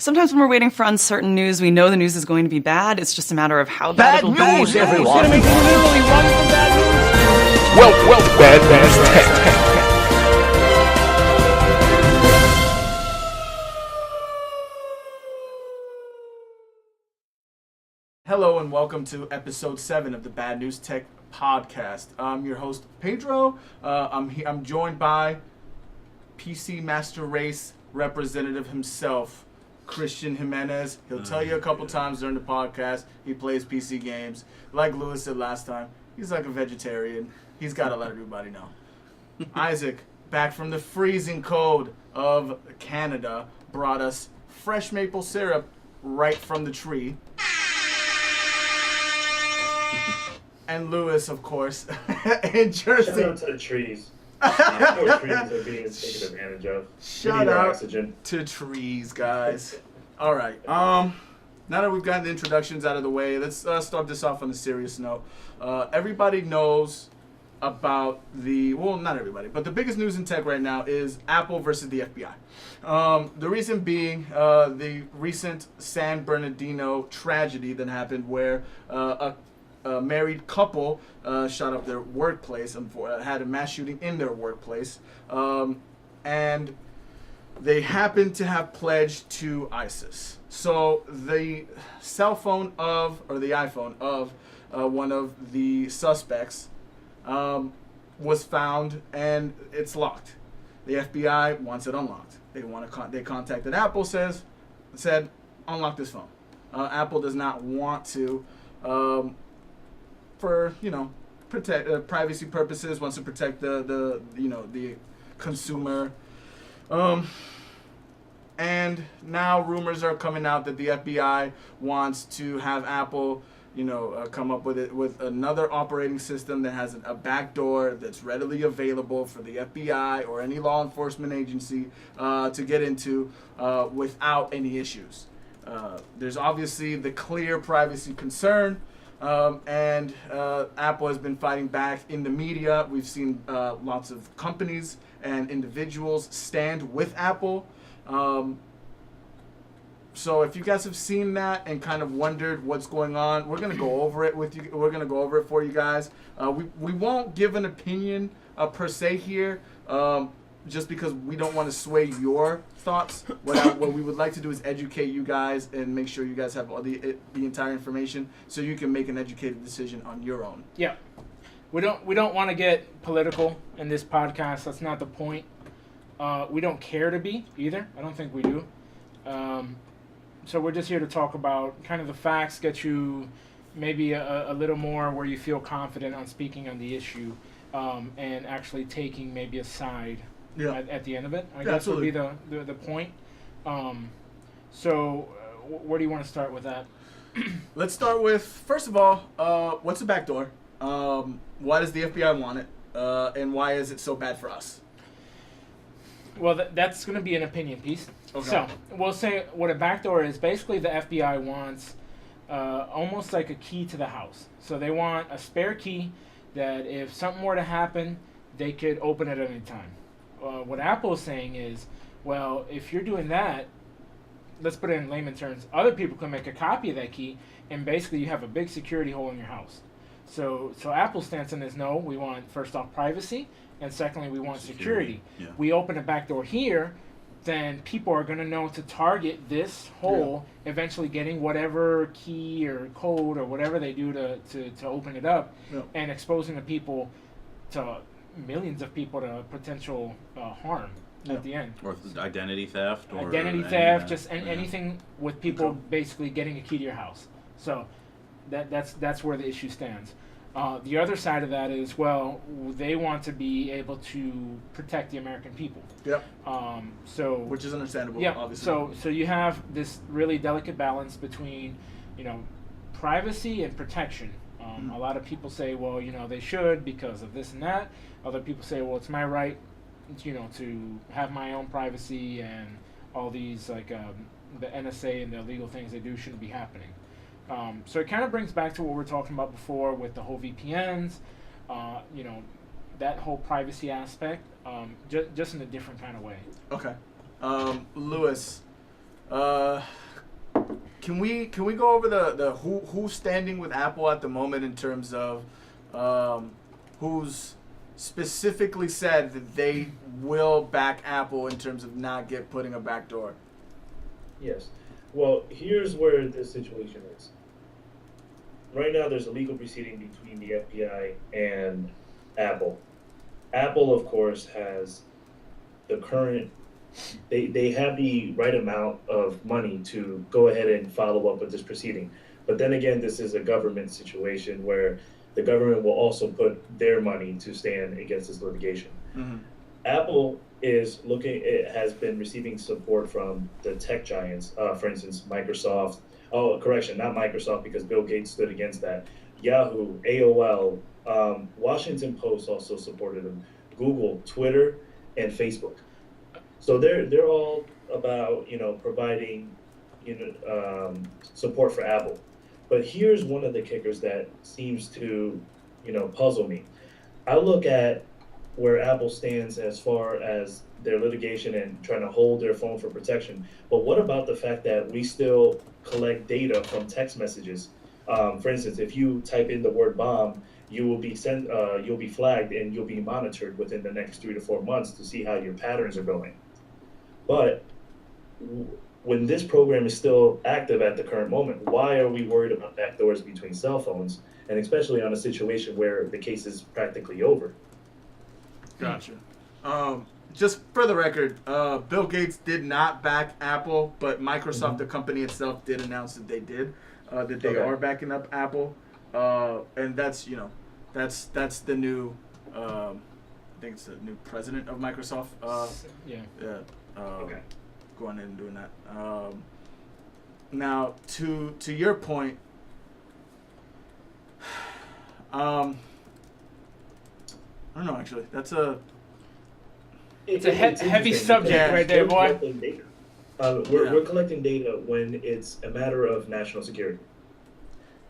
Sometimes when we're waiting for uncertain news, we know the news is going to be bad. It's just a matter of how bad it'll be. Bad news, everyone. It's gonna make you literally run from bad news. Well, bad news tech. Hello and welcome to episode 7 of the Bad News Tech podcast. I'm your host Pedro. I'm joined by PC Master Race representative himself, Christian Jimenez. He'll tell you a couple times during the podcast he plays PC games. Like Lewis said last time, he's like a vegetarian. He's got to let everybody know. Isaac, back from the freezing cold of Canada, brought us fresh maple syrup right from the tree. And Lewis, of course, in Jersey. Shout out to the trees. Poor trees are being taken advantage of. Shout out to trees, guys. All right. Now that we've gotten the introductions out of the way, let's start this off on a serious note. Everybody knows about not everybody, but the biggest news in tech right now is Apple versus the FBI. The reason being the recent San Bernardino tragedy that happened where a married couple shot up their workplace and had a mass shooting in their workplace. And they happened to have pledged to ISIS. So the iPhone of one of the suspects was found and it's locked. The FBI wants it unlocked. They contacted Apple, said unlock this phone. Apple does not want to. For protect privacy purposes, wants to protect the consumer, and now rumors are coming out that the FBI wants to have Apple, come up with another operating system that has a backdoor that's readily available for the FBI or any law enforcement agency to get into without any issues. There's obviously the clear privacy concern. And Apple has been fighting back in the media. We've seen lots of companies and individuals stand with Apple. So if you guys have seen that and kind of wondered what's going on, we're going to go over it with you. We're going to go over it for you guys. We won't give an opinion per se here, just because we don't want to sway your thoughts. What we would like to do is educate you guys and make sure you guys have all the entire information so you can make an educated decision on your own. Yeah. We don't want to get political in this podcast. That's not the point. We don't care to be either. I don't think we do. So we're just here to talk about kind of the facts, get you maybe a little more where you feel confident on speaking on the issue, and actually taking maybe a side. Yeah. At the end of it, I guess absolutely. Would be the point. So where do you want to start with that? Let's start with, first of all, what's a backdoor? Why does the FBI want it? And why is it so bad for us? Well, that's going to be an opinion piece. Okay. So we'll say what a backdoor is. Basically, the FBI wants almost like a key to the house. So they want a spare key that if something were to happen, they could open it at any time. What Apple is saying is, well, if you're doing that, let's put it in layman terms, other people can make a copy of that key, and basically you have a big security hole in your house. So Apple's stance on is, no, we want, first off, privacy, and secondly, we want security. Yeah. We open a backdoor here, then people are going to know to target this hole, eventually getting whatever key or code or whatever they do to open it up, and exposing the people to millions of people to potential harm at the end. Or identity theft. Anything with people basically getting a key to your house. So that's where the issue stands. The other side of that is, well, they want to be able to protect the American people. Yep. Which is understandable, obviously. So you have this really delicate balance between, privacy and protection. A lot of people say, well, they should because of this and that. Other people say, well, it's my right, to have my own privacy, and all these, like, the NSA and the illegal things they do shouldn't be happening. So it kind of brings back to what we were talking about before with the whole VPNs, that whole privacy aspect, just in a different kind of way. Okay. Lewis, can we go over the who's standing with Apple at the moment in terms of who's specifically said that they will back Apple in terms of not putting a backdoor? Yes. Well, here's where the situation is. Right now, there's a legal proceeding between the FBI and Apple. Apple, of course, has the current. They have the right amount of money to go ahead and follow up with this proceeding. But then again, this is a government situation where the government will also put their money to stand against this litigation. Mm-hmm. Apple it has been receiving support from the tech giants, for instance, Microsoft. Oh, correction, not Microsoft, because Bill Gates stood against that. Yahoo, AOL, Washington Post also supported them. Google, Twitter, and Facebook. So they're all about providing support for Apple. But here's one of the kickers that seems to puzzle me. I look at where Apple stands as far as their litigation and trying to hold their phone for protection. But what about the fact that we still collect data from text messages? For instance, if you type in the word bomb, you will be you'll be flagged and you'll be monitored within the next 3 to 4 months to see how your patterns are going. But when this program is still active at the current moment, why are we worried about backdoors between cell phones, and especially on a situation where the case is practically over? Gotcha. Just for the record, Bill Gates did not back Apple, but Microsoft, the company itself, did announce that they did, that they are backing up Apple, and that's that's the new, I think it's the new president of Microsoft. Going in and doing that. Now, to your point, I don't know. Actually, that's it's a heavy subject right there, boy. We're collecting data when it's a matter of national security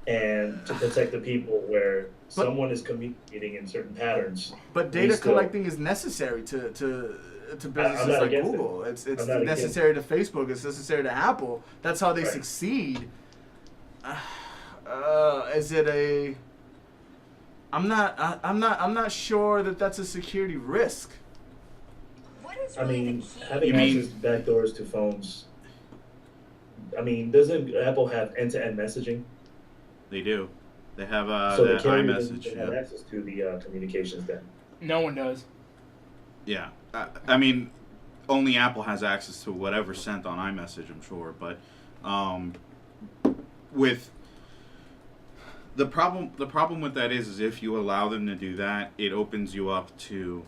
and to protect the people where someone is communicating in certain patterns. But data collecting is necessary to businesses like Google. It's necessary to Facebook. It's necessary to Apple. That's how they succeed. Is it a? I'm not sure that that's a security risk. Having access to backdoors to phones. Doesn't Apple have end-to-end messaging? They do. They have so the the carrier iMessage. doesn't have access to the communications then. No one does. Yeah, only Apple has access to whatever's sent on iMessage, I'm sure. But with the problem with that is if you allow them to do that, it opens you up to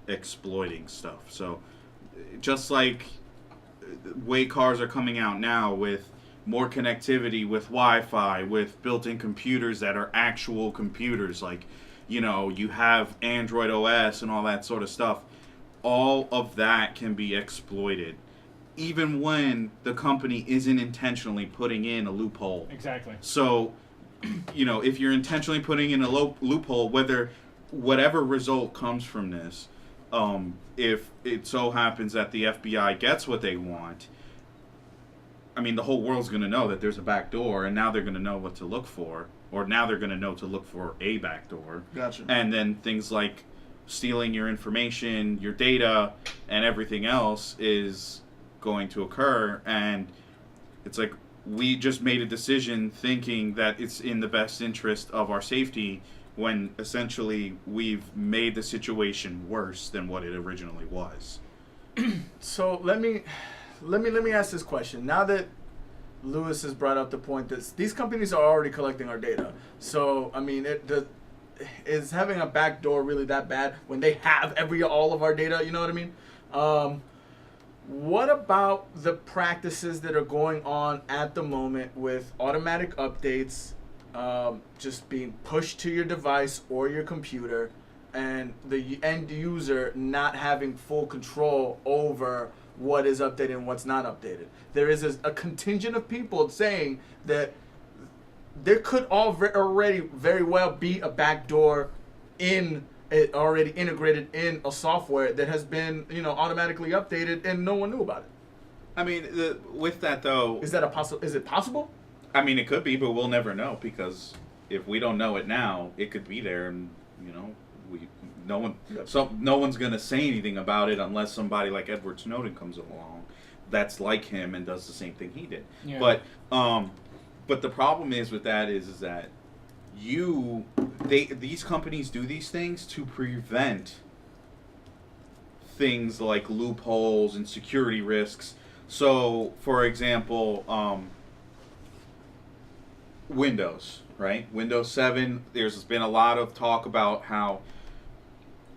exploiting stuff. So just like way cars are coming out now with more connectivity, with Wi-Fi, with built-in computers that are actual computers, like you have Android OS and all that sort of stuff. All of that can be exploited, even when the company isn't intentionally putting in a loophole. Exactly. So, if you're intentionally putting in a loophole, whatever result comes from this, if it so happens that the FBI gets what they want, the whole world's going to know that there's a back door, and now they're going to know what to look for, or now they're going to know to look for a back door. Gotcha. And then things like stealing your information, your data, and everything else is going to occur. And it's like we just made a decision thinking that it's in the best interest of our safety, when essentially we've made the situation worse than what it originally was. So let me ask this question. Now that Lewis has brought up the point that these companies are already collecting our data, so is having a backdoor really that bad when they have all of our data? You know what I mean? What about the practices that are going on at the moment with automatic updates just being pushed to your device or your computer, and the end user not having full control over what is updated and what's not updated? There is a contingent of people saying that there could already very well be a backdoor already integrated in a software that has been automatically updated and no one knew about it. I mean, with that though, Is it possible? I mean, it could be, but we'll never know because if we don't know it now, it could be there, and you know, no one's gonna say anything about it unless somebody like Edward Snowden comes along, that's like him and does the same thing he did. Yeah. But the problem is with that is that these companies do these things to prevent things like loopholes and security risks. So, for example, Windows, right? Windows 7, there's been a lot of talk about how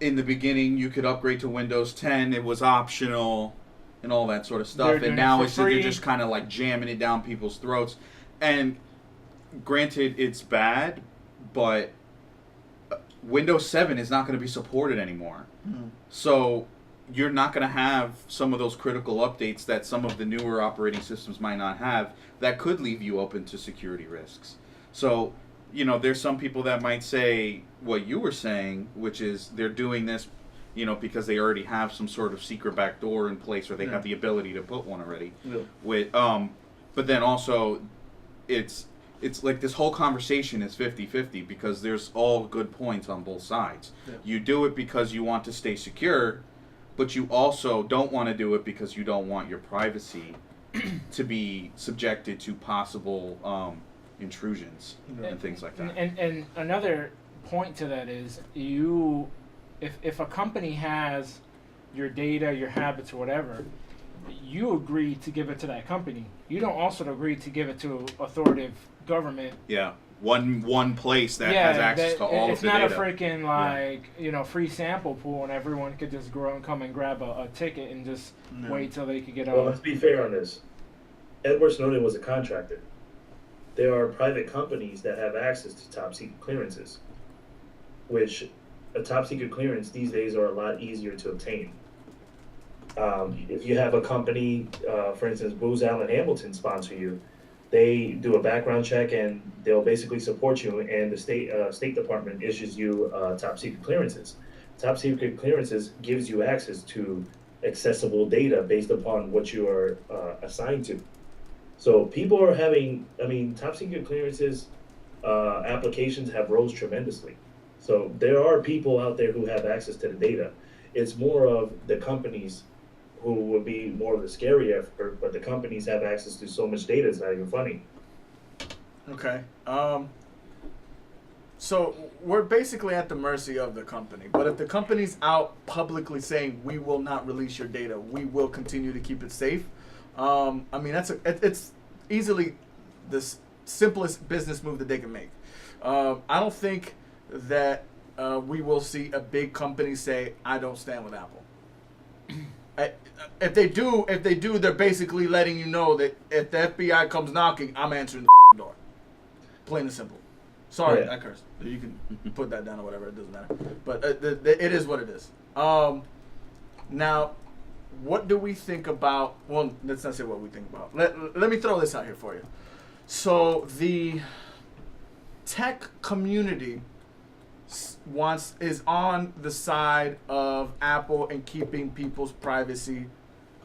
in the beginning you could upgrade to Windows 10, it was optional and all that sort of stuff. And now they're just kind of like jamming it down people's throats. And granted, it's bad, but Windows 7 is not going to be supported anymore. Mm-hmm. So you're not going to have some of those critical updates that some of the newer operating systems might not have that could leave you open to security risks. So, you know, there's some people that might say what you were saying, which is they're doing this, you know, because they already have some sort of secret backdoor in place, or they have the ability to put one already. Yeah. But then also, it's like this whole conversation is 50-50 because there's all good points on both sides. Yeah. You do it because you want to stay secure, but you also don't want to do it because you don't want your privacy to be subjected to possible intrusions and things like that. And another point to that is if a company has your data, your habits, or whatever, you agree to give it to that company. You don't also agree to give it to authoritative government. Yeah. One place that has access to all of the data. It's not a freaking free sample pool and everyone could just go and come and grab a ticket and just wait till they could get Well, let's be fair on this. Edward Snowden was a contractor. There are private companies that have access to top secret clearances, which a top secret clearance these days are a lot easier to obtain. If you have a company, for instance, Booz Allen Hamilton sponsor you, they do a background check and they'll basically support you, and the State Department issues you top secret clearances. Top secret clearances gives you access to accessible data based upon what you are assigned to. So people are top secret clearances applications have rose tremendously. So there are people out there who have access to the data. It's more of the companies who would be more of the scary effort, but the companies have access to so much data, it's not even funny. Okay. So we're basically at the mercy of the company. But if the company's out publicly saying we will not release your data, we will continue to keep it safe. It's easily the simplest business move that they can make. I don't think that we will see a big company say, "I don't stand with Apple." If they do, they're basically letting you know that if the FBI comes knocking, I'm answering the door. Plain and simple. Sorry, I cursed. You can put that down or whatever. It doesn't matter. But it is what it is. Now, what do we think about? Well, let's not say what we think about. Let me throw this out here for you. So the tech community is on the side of Apple and keeping people's privacy,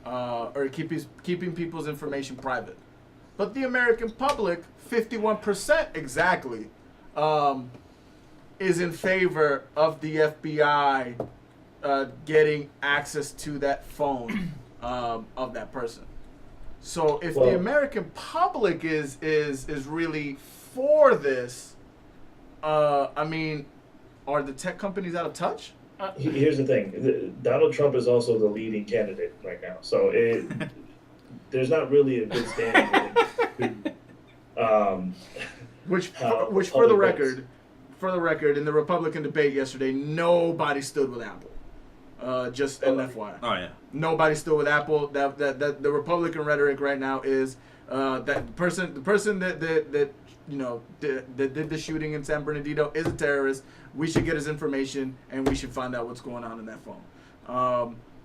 or keeping people's information private. But the American public, 51% exactly, is in favor of the FBI getting access to that phone of that person. So if the American public is really for this, are the tech companies out of touch? Here's the thing. Donald Trump is also the leading candidate right now. So there's not really a good standing. Which for the record, in the Republican debate yesterday, nobody stood with Apple. Just an FYI. Oh yeah. Nobody stood with Apple. That the Republican rhetoric right now is that the person that did the shooting in San Bernardino is a terrorist. We should get his information and we should find out what's going on in that phone.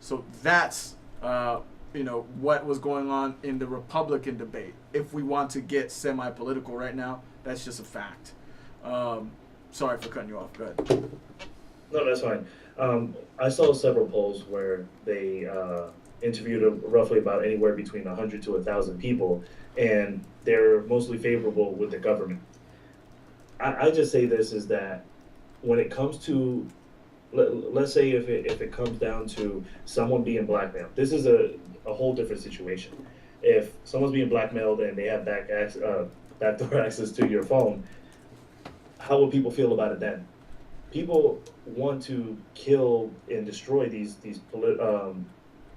So that's what was going on in the Republican debate. If we want to get semi-political right now, that's just a fact. Sorry for cutting you off. Go ahead. No, that's fine. I saw several polls where they interviewed roughly about anywhere between 100 to 1,000 people, and they're mostly favorable with the government. I just say this is that when it comes to, let's say if it comes down to someone being blackmailed, this is a whole different situation. If someone's being blackmailed and they have backdoor access to your phone, how will people feel about it then? People want to kill and destroy these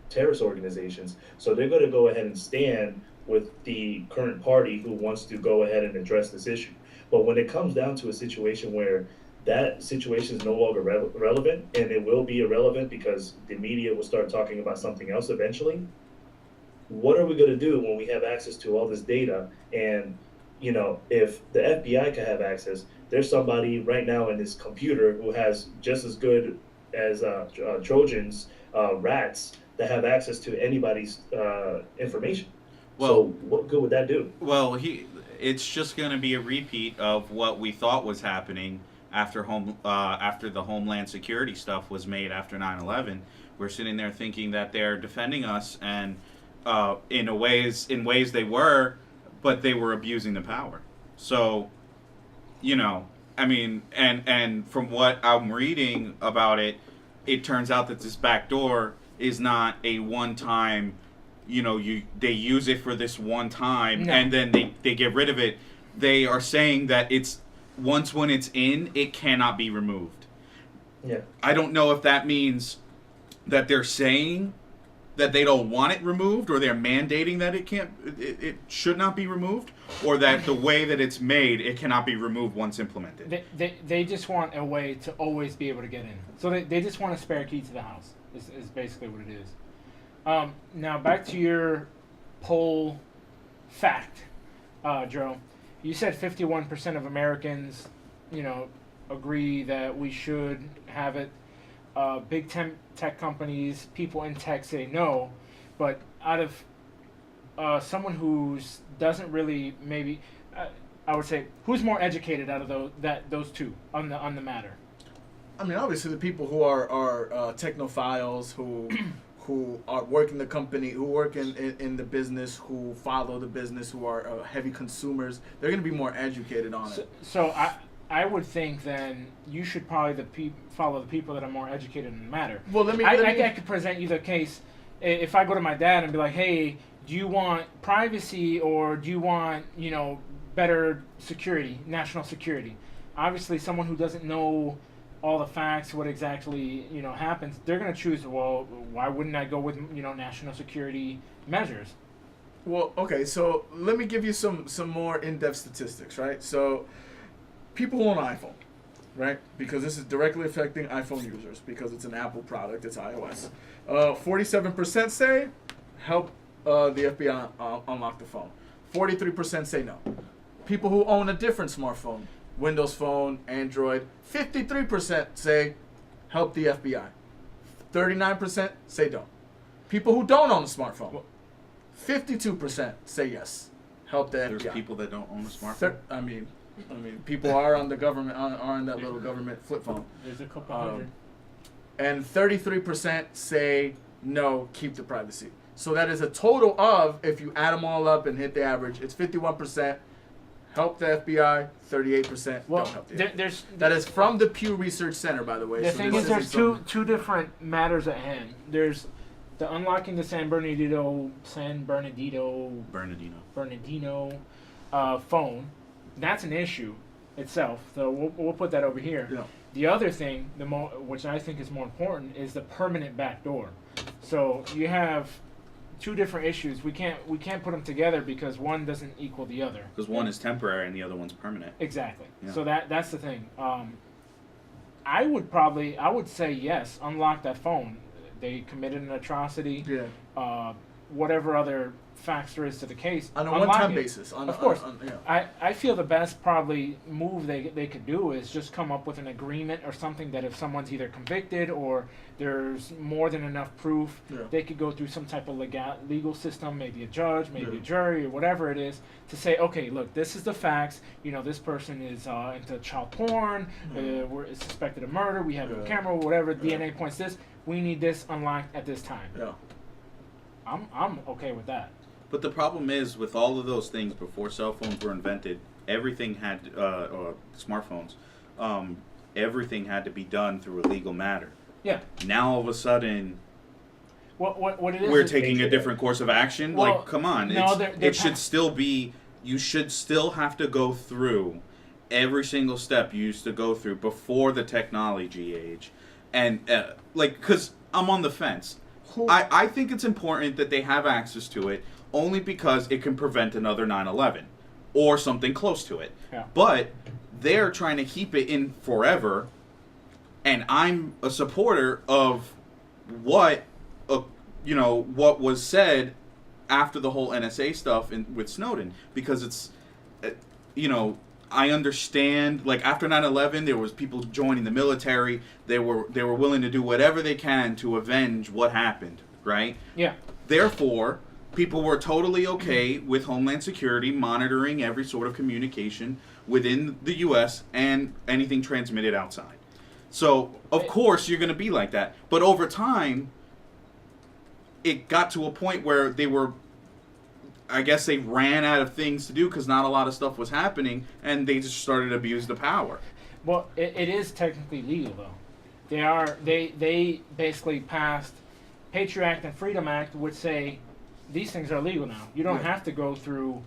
terrorist organizations, so they're going to go ahead and stand with the current party who wants to go ahead and address this issue. But when it comes down to a situation where that situation is no longer relevant, and it will be irrelevant because the media will start talking about something else eventually, what are we going to do when we have access to all this data? And if the FBI can have access, there's somebody right now in this computer who has just as good as Trojans, rats that have access to anybody's information. Well, so what good would that do? Well, it's just going to be a repeat of what we thought was happening after the Homeland Security stuff was made after 9/11. We're sitting there thinking that they're defending us, and in ways they were, but they were abusing the power. So, I mean, and from what I'm reading about it, it turns out that this backdoor is not a one-time, they use it for this one time, and then they get rid of it. They are saying that when it's in, it cannot be removed. Yeah. I don't know if that means that they're saying that they don't want it removed, or they're mandating that it should not be removed, or that the way that it's made, it cannot be removed once implemented. They just want a way to always be able to get in. So they just want a spare key to the house, is basically what it is. Now back to your poll fact, Joe. You said 51% of Americans, agree that we should have it. Big tech companies, people in tech say no, but out of someone who doesn't really, maybe, I would say, who's more educated out of those two on the matter? I mean, obviously the people who are technophiles, who are working the company, who work in the business, who follow the business, who are heavy consumers, they're going to be more educated on it. So I would think then you should probably follow the people that are more educated in the matter. Well, I could present you the case. If I go to my dad and be like, hey, do you want privacy or do you want, better security, national security? Obviously, someone who doesn't know all the facts, what exactly happens, they're going to choose, well, why wouldn't I go with national security measures? Well, okay, so let me give you some more in-depth statistics, right? So people who own an iPhone, right? Because this is directly affecting iPhone users because it's an Apple product, it's iOS. 47% say help the FBI unlock the phone. 43% say no. People who own a different smartphone, Windows Phone, Android, 53% say help the FBI. 39% say don't. People who don't own a smartphone, 52% say yes, help the FBI. There's people that don't own a smartphone. I mean, people are on the government are on that little government flip phone. There's a couple hundred. And 33% say no, keep the privacy. So that is a total of, if you add them all up and hit the average, it's 51%. Help the FBI, 38% don't help the FBI. That is from the Pew Research Center, by the way. The thing is, there's two different matters at hand. There's the unlocking the San Bernardino phone. That's an issue itself. So we'll put that over here. Yeah. The other thing, which I think is more important, is the permanent backdoor. So you have two different issues. We can't put them together because one doesn't equal the other. Because one is temporary and the other one's permanent. Exactly. Yeah. So that's the thing. I would say yes, unlock that phone. They committed an atrocity. Yeah. Whatever other facts there is to the case. On a one-time basis. Of course. I feel the best probably move they could do is just come up with an agreement or something that if someone's either convicted or there's more than enough proof, they could go through some type of legal system, maybe a judge, maybe a jury, or whatever it is, to say, okay, look, this is the facts. This person is into child porn. We're suspected of murder. We have a camera, whatever. DNA points this. We need this unlocked at this time. Yeah. I'm okay with that. But the problem is, with all of those things, before cell phones were invented, everything had, or smartphones, everything had to be done through a legal matter. Yeah. Now all of a sudden, what it is? we're taking a different course of action. Well, like, come on, no, it should still be. You should still have to go through every single step you used to go through before the technology age, and because I'm on the fence. I think it's important that they have access to it only because it can prevent another 9/11 or something close to it. Yeah. But they're trying to keep it in forever, and I'm a supporter of what was said after the whole NSA stuff with Snowden, because it's I understand, like, after 9/11 there was people joining the military. They were willing to do whatever they can to avenge what happened, right? Yeah. Therefore, people were totally okay with Homeland Security monitoring every sort of communication within the U.S. and anything transmitted outside. So, of course, you're going to be like that. But over time, it got to a point where I guess they ran out of things to do because not a lot of stuff was happening, and they just started to abuse the power. Well, it is technically legal, though. They basically passed Patriot Act and Freedom Act, which say these things are legal now. You don't have to go through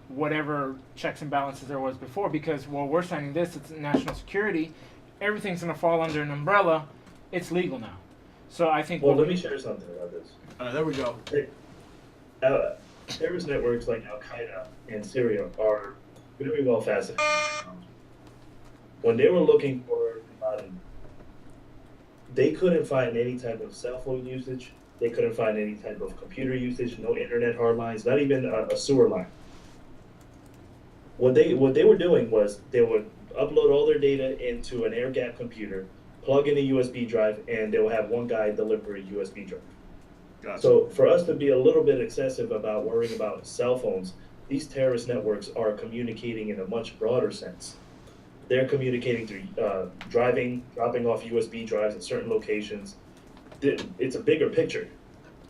whatever checks and balances there was before, because, well, we're signing this, it's national security, everything's going to fall under an umbrella, it's legal now. So I think... Well, let me share something about this. There we go. Terrorist networks like Al-Qaeda in Syria are very well faceted. When they were looking for Bin Laden, they couldn't find any type of cell phone usage. They couldn't find any type of computer usage, no internet hard lines, not even a sewer line. What they were doing was they would upload all their data into an air-gapped computer, plug in a USB drive, and they will have one guy deliver a USB drive. Gotcha. So for us to be a little bit excessive about worrying about cell phones, these terrorist networks are communicating in a much broader sense. They're communicating through dropping off USB drives at certain locations. It's a bigger picture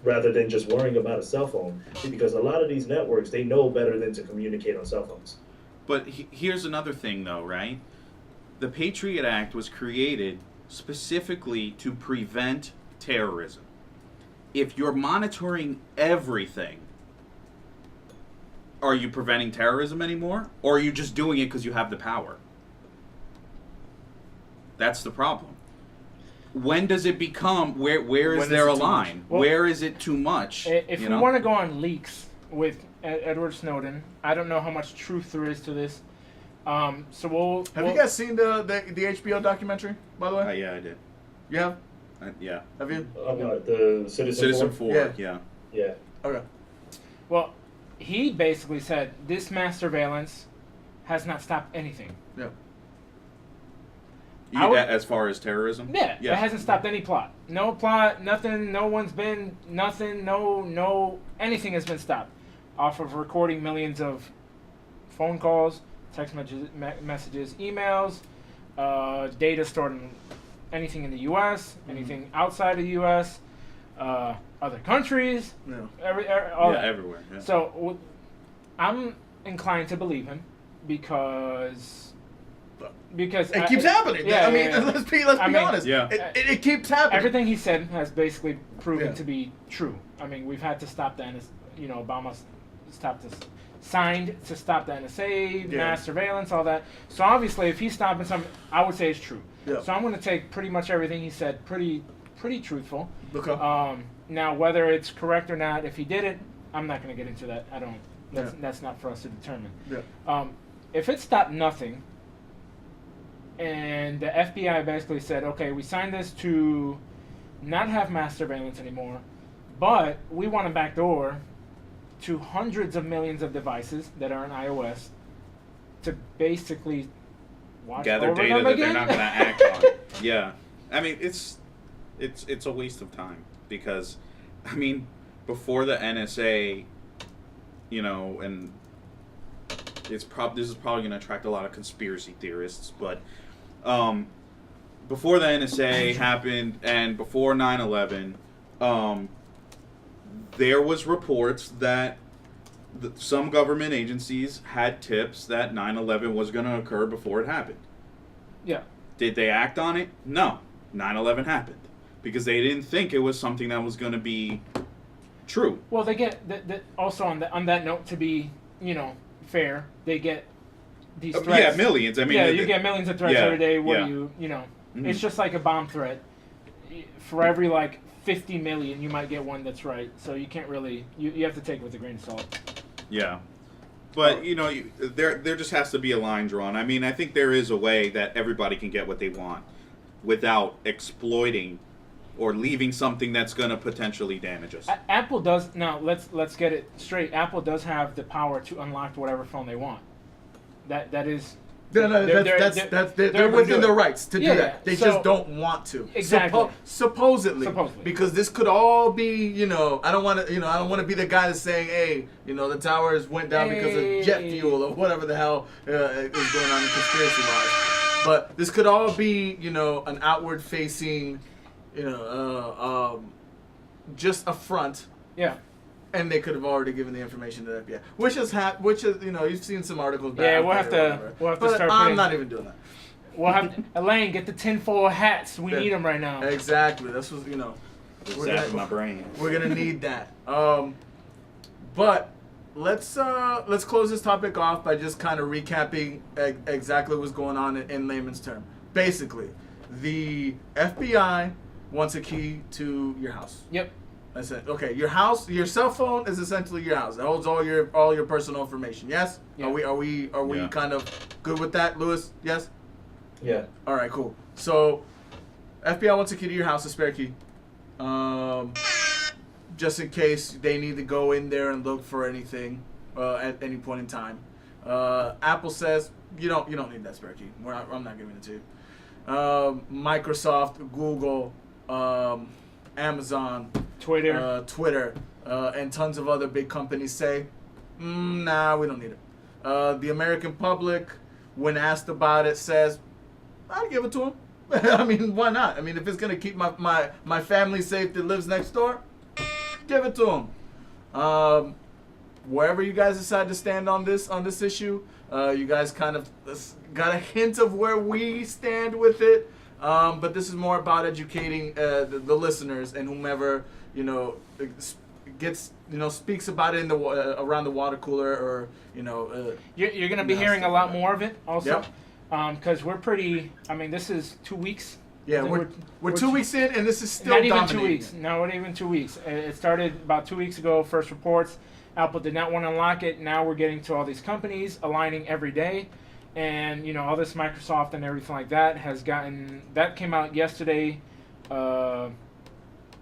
rather than just worrying about a cell phone, because a lot of these networks, they know better than to communicate on cell phones. But here's another thing, though, right? The Patriot Act was created specifically to prevent terrorism. If you're monitoring everything, are you preventing terrorism anymore? Or are you just doing it because you have the power? That's the problem. When does it become, where is there a line? Well, where is it too much? If we want to go on leaks with Edward Snowden, I don't know how much truth there is to this. So Have you guys seen the HBO documentary, by the way? Yeah, I did. You have? Yeah. Have you? The Citizen Four, yeah. Yeah. Okay. Well, he basically said this mass surveillance has not stopped anything. Yeah. As far as terrorism? Yeah, it hasn't stopped any plot. No plot, nothing, no one's been, nothing, no, anything has been stopped. Off of recording millions of phone calls, text messages, emails, data stored in anything in the U.S., anything outside of the U.S., other countries, everywhere. Yeah. So I'm inclined to believe him because it keeps happening. Yeah, I mean, let's be honest. Yeah. It keeps happening. Everything he said has basically proven to be true. I mean, we've had to stop the NSA. Obama signed to stop the NSA, mass surveillance, all that. So obviously, if he's stopping something, I would say it's true. Yeah. So I'm going to take pretty much everything he said pretty truthful. Okay. Now, whether it's correct or not, if he did it, I'm not going to get into that. I don't. That's not for us to determine. Yeah. If it stopped nothing, and the FBI basically said, okay, we signed this to not have mass surveillance anymore, but we want a backdoor to hundreds of millions of devices that are on iOS to basically gather over data them that again? they're not going to act on. Yeah. I mean, it's a waste of time because, I mean, before the NSA, and this is probably going to attract a lot of conspiracy theorists, but before the NSA happened and before 9/11, there was reports that some government agencies had tips that 9/11 was going to occur before it happened. Yeah. Did they act on it? No. 9/11 happened because they didn't think it was something that was going to be true. Well, they get also on that note, to be fair, they get these threats. Yeah, millions. I mean, you get millions of threats every day. What do you Mm-hmm. It's just like a bomb threat. For every 50 million, you might get one that's right. So you can't really you have to take it with a grain of salt. Yeah. But, there just has to be a line drawn. I mean, I think there is a way that everybody can get what they want without exploiting or leaving something that's going to potentially damage us. Apple does. Now, let's get it straight. Apple does have the power to unlock whatever phone they want. That is... They're within their rights to do that. They just don't want to. Exactly. Supposedly. Because this could all be, I don't want to be the guy that's saying, hey, the towers went down because of jet fuel or whatever the hell is going on in conspiracy-wise. But this could all be, an outward-facing, just a front. Yeah. And they could have already given the information to the FBI, which is you've seen some articles. Yeah, we'll have to start. I'm not even doing that. We'll have to, Elaine, get the tinfoil hats. We need them right now. Exactly. That's what Zap my brain. We're gonna need that. But let's close this topic off by just kind of recapping exactly what's going on in layman's term. Basically, the FBI wants a key to your house. Yep. That's it. Okay, your house, your cell phone is essentially your house. It holds all your personal information. Yes. Yeah. Are we kind of good with that, Lewis? Yes. Yeah. All right. Cool. So, FBI wants a key to your house, a spare key, just in case they need to go in there and look for anything at any point in time. Apple says you don't need that spare key. I'm not giving it to you. Microsoft, Google, Amazon, Twitter, and tons of other big companies say, nah, we don't need it. The American public, when asked about it, says, I'd give it to them. I mean, why not? I mean, if it's going to keep my family safe that lives next door, give it to them. Wherever you guys decide to stand on this issue, you guys kind of got a hint of where we stand with it. But this is more about educating the listeners and whomever gets speaks about it in the around the water cooler or You're going to be hearing a lot more of it also, because we're pretty. I mean, this is 2 weeks. Yeah, we're 2 weeks in, and this is still not even dominating. 2 weeks. No, not even 2 weeks. It started about 2 weeks ago. First reports. Apple did not want to unlock it. Now we're getting to all these companies aligning every day. And, all this Microsoft and everything like that that came out yesterday,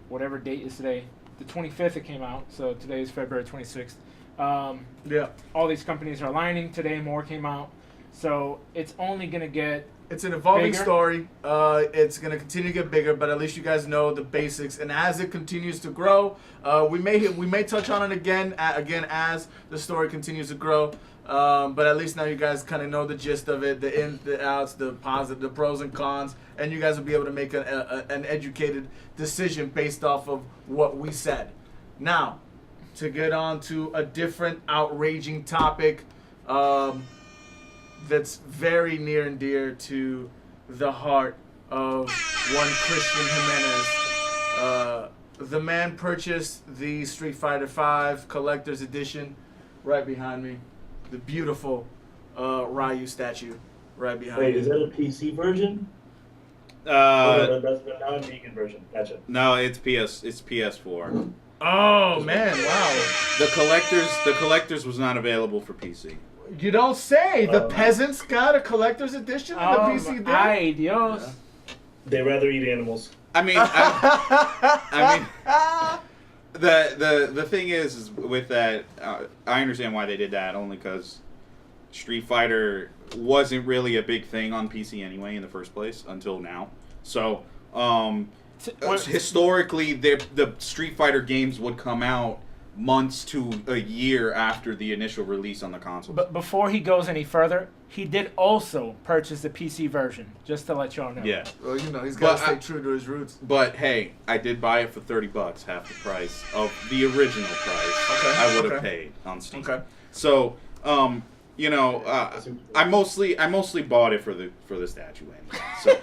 whatever date is today, the 25th it came out, so today is February 26th. All these companies are aligning. Today more came out. So it's only going to get It's an evolving bigger. story. It's going to continue to get bigger, but at least you guys know the basics. And as it continues to grow, we may touch on it again as the story continues to grow. But at least now you guys kind of know the gist of it, the ins, the outs, the positive, the pros and cons, and you guys will be able to make an educated decision based off of what we said. Now, to get on to a different outraging topic that's very near and dear to the heart of one Christian Jimenez. The man purchased the Street Fighter V Collector's Edition right behind me. The beautiful Ryu statue right behind me. Wait, is that a PC version? That's the non-vegan version. Gotcha. No, it's PS4. Oh man! Wow. The collectors was not available for PC. You don't say. The peasants got a collector's edition and the PC did. Ay, Dios. Yeah. They rather eat animals. I mean, I mean, the thing is with that, I understand why they did that, only because Street Fighter wasn't really a big thing on PC anyway in the first place until now. So historically, the Street Fighter games would come out months to a year after the initial release on the console. But before he goes any further, he did also purchase the PC version, just to let y'all know. Yeah. Well, he's got to But stay true to his roots. But hey, I did buy it for $30, half the price of the original price Okay, I would have okay. paid on Steam. Okay. So, I mostly bought it for the statue anyway. So,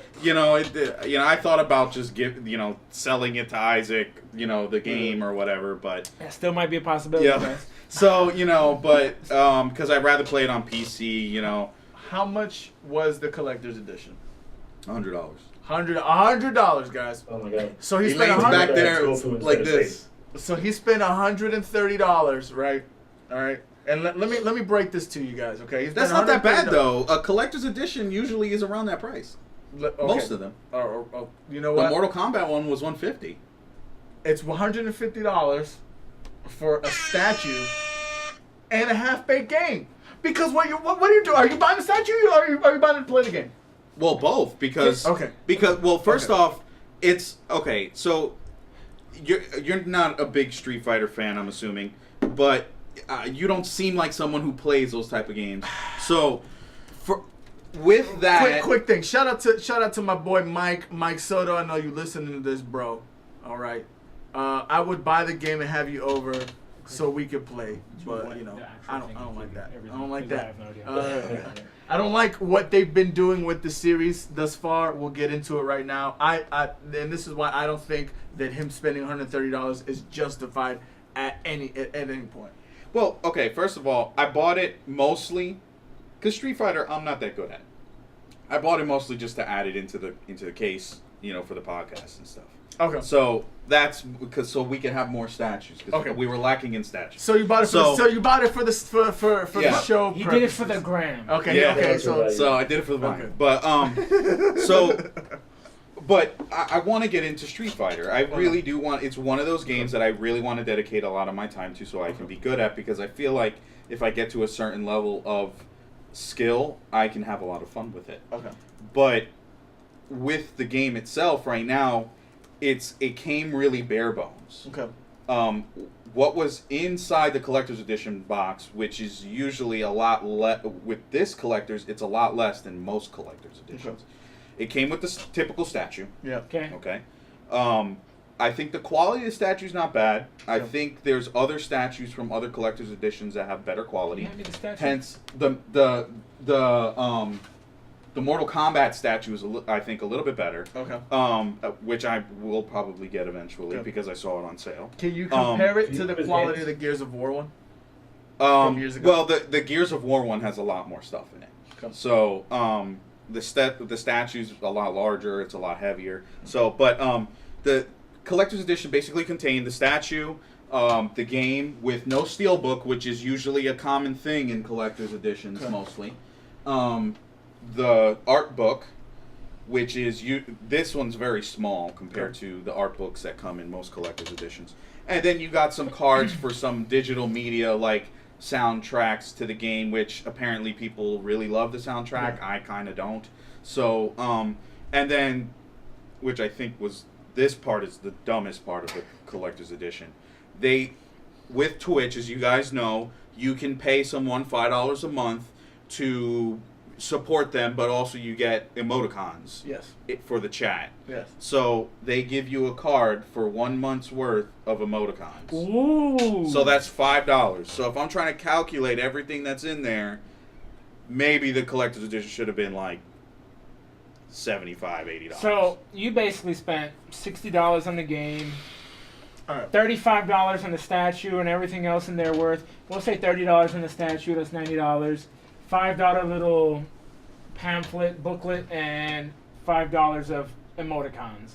I thought about just selling it to Isaac, the game or whatever, but That still might be a possibility, yeah. guys. So, but because I'd rather play it on PC, How much was the collector's edition? $100. $100, guys. Oh my god. So he He spent lays $100. back there Tofu instead like of this. So he spent $130, right? All right. And let me break this to you guys, okay? He That's spent not that bad $130. though. A collector's edition usually is around that price. Okay. Most of them. You know The what? Mortal Kombat one was $150. It's $150 for a statue and a half-baked game. Because what do you do? Are you buying the statue or are you buying it to play the game? Well, both because Okay. First Okay. off, it's okay. So you're not a big Street Fighter fan, I'm assuming, but you don't seem like someone who plays those type of games. So with that, Quick thing. Shout out to my boy Mike Soto. I know you listening to this, bro. All right. I would buy the game and have you over so we could play, but I don't like that. I don't like that. I don't like what they've been doing with the series thus far. We'll get into it right now. And this is why I don't think that him spending $130 is justified at any point. well, okay. First of all, I bought it mostly because Street Fighter I'm not that good at. I bought it mostly just to add it into the case, for the podcast and stuff. Okay. So that's so we can have more statues. Okay. We were lacking in statues. So you bought it for you bought it for the Yeah. the show. He did it for the gram. Okay. Yeah. Okay. That's So right. So I did it for the vine. Okay. But but I want to get into Street Fighter. I really do want. It's one of those games that I really want to dedicate a lot of my time to, so I can be good at. Because I feel like if I get to a certain level of skill, I can have a lot of fun with it. Okay. But with the game itself, right now, it came really bare bones. Okay. What was inside the collector's edition box, which is usually a lot less with this collector's, it's a lot less than most collector's editions. It came with the typical statue. Yeah. Okay. Okay. I think the quality of the statue is not bad. I Yeah. think there's other statues from other collector's editions that have better quality. Hand me the statue. Hence, the Mortal Kombat statue is, I think, a little bit better. Okay. Which I will probably get eventually Okay. because I saw it on sale. Can you compare it Can to you the give us quality names? of the Gears of War one? From years ago? Well, the Gears of War one has a lot more stuff in it. Okay. So the statue's a lot larger. It's a lot heavier. So, but the collector's edition basically contained the statue, the game with no steelbook, which is usually a common thing in collector's editions mostly. The art book, which is this one's very small compared to the art books that come in most collector's editions. And then you got some cards for some digital media like soundtracks to the game, which apparently people really love the soundtrack. I kind of don't. So, and then, which I think was this part is the dumbest part of the collector's edition. With Twitch, as you guys know, you can pay someone $5 a month to support them, but also you get emoticons Yes. for the chat. Yes. So they give you a card for 1 month's worth of emoticons. Ooh. So that's $5. So if I'm trying to calculate everything that's in there, maybe the collector's edition should have been like $75, $80. So you basically spent $60 on the game, All right. $35 on the statue, and everything else in there worth. We'll say $30 on the statue. That's $90. $5 little pamphlet booklet and $5 of emoticons.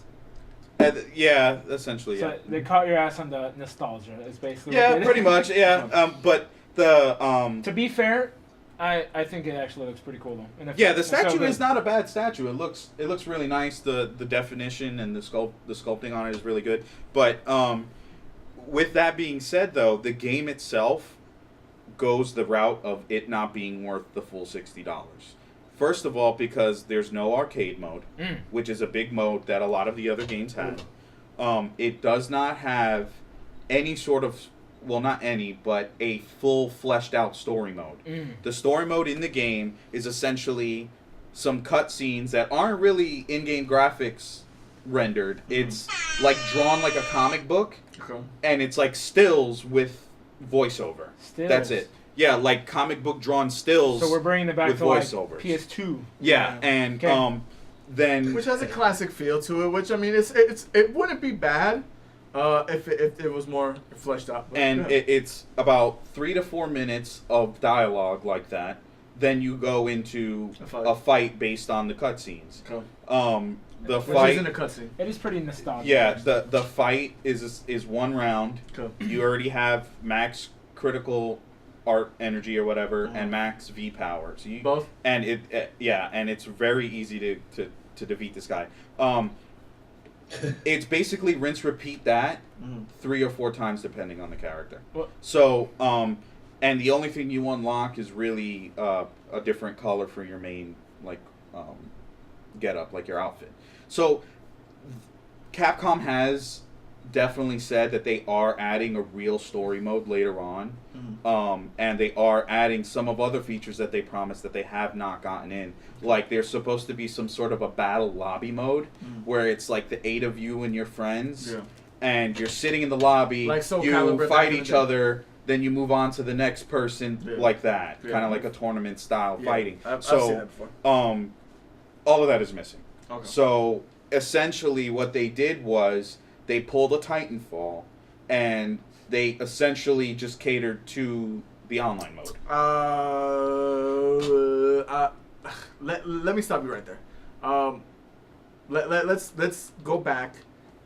Yeah, essentially. So Yeah. they caught your ass on the nostalgia. Is basically Yeah, what they pretty did. much. Yeah, but the To be fair, I think it actually looks pretty cool though. And yeah, it's the so statue good. is not a bad statue. It looks really nice. The definition and the sculpting on it is really good. But with that being said, though, the game itself goes the route of it not being worth the full $60. First of all, because there's no arcade mode, which is a big mode that a lot of the other games have. It does not have any sort of well, not any, but a full fleshed out story mode. The story mode in the game is essentially some cutscenes that aren't really in-game graphics rendered. It's like drawn like a comic book, and it's like stills with voiceover. Stills. That's it. Yeah, like comic book drawn stills. So we're bringing it back with to like voiceovers. PS2. Yeah, and then which has a classic feel to it. Which I mean, it wouldn't be bad if it was more fleshed out. But, and it's about 3 to 4 minutes of dialogue like that. Then you go into a fight based on the cutscenes. The which fight isn't a cutscene. It is pretty nostalgic. Yeah, the fight is one round. You already have max critical art energy or whatever, and max V power. So you both, and and it's very easy to defeat this guy. It's basically rinse repeat that 3 or 4 times depending on the character. So and the only thing you unlock is really a different color for your main get up, like your outfit. So Capcom has definitely said that they are adding a real story mode later on, and they are adding some of other features that they promised that they have not gotten in. Like there's supposed to be some sort of a battle lobby mode where it's like the 8 of you and your friends, and you're sitting in the lobby, like Soul you Calibur fight each other, then you move on to the next person, like that, kind of like a tournament style fighting. I've seen that before. All of that is missing. Okay. So essentially what they did was they pulled a Titanfall and they essentially just catered to the online mode. Let me stop you right there. Let's go back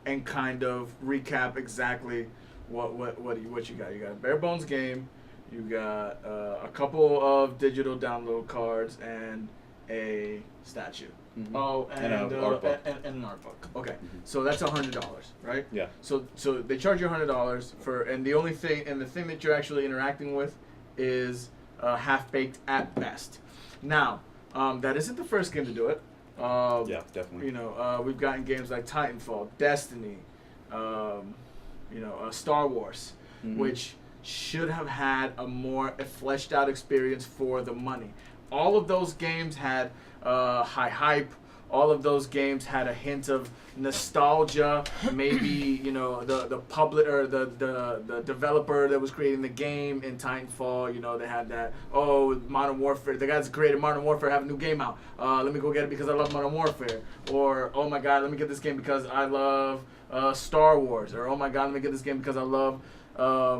and kind of recap exactly what you got. You got a bare bones game. You got a couple of digital download cards and a statue. Oh, and an art book. Okay, so that's $100, right? Yeah. So they charge you $100 for, and the only thing, and the thing that you're actually interacting with is half baked at best. Now, that isn't the first game to do it. Yeah, definitely. You know, we've gotten games like Titanfall, Destiny, Star Wars, which should have had a more fleshed out experience for the money. All of those games had high hype. All of those games had a hint of nostalgia. Maybe the public or the developer that was creating the game in Titanfall. They had that Modern Warfare. The guys that created Modern Warfare have a new game out. Let me go get it because I love Modern Warfare. Or oh my God, let me get this game because I love Star Wars. Or oh my God, let me get this game because I love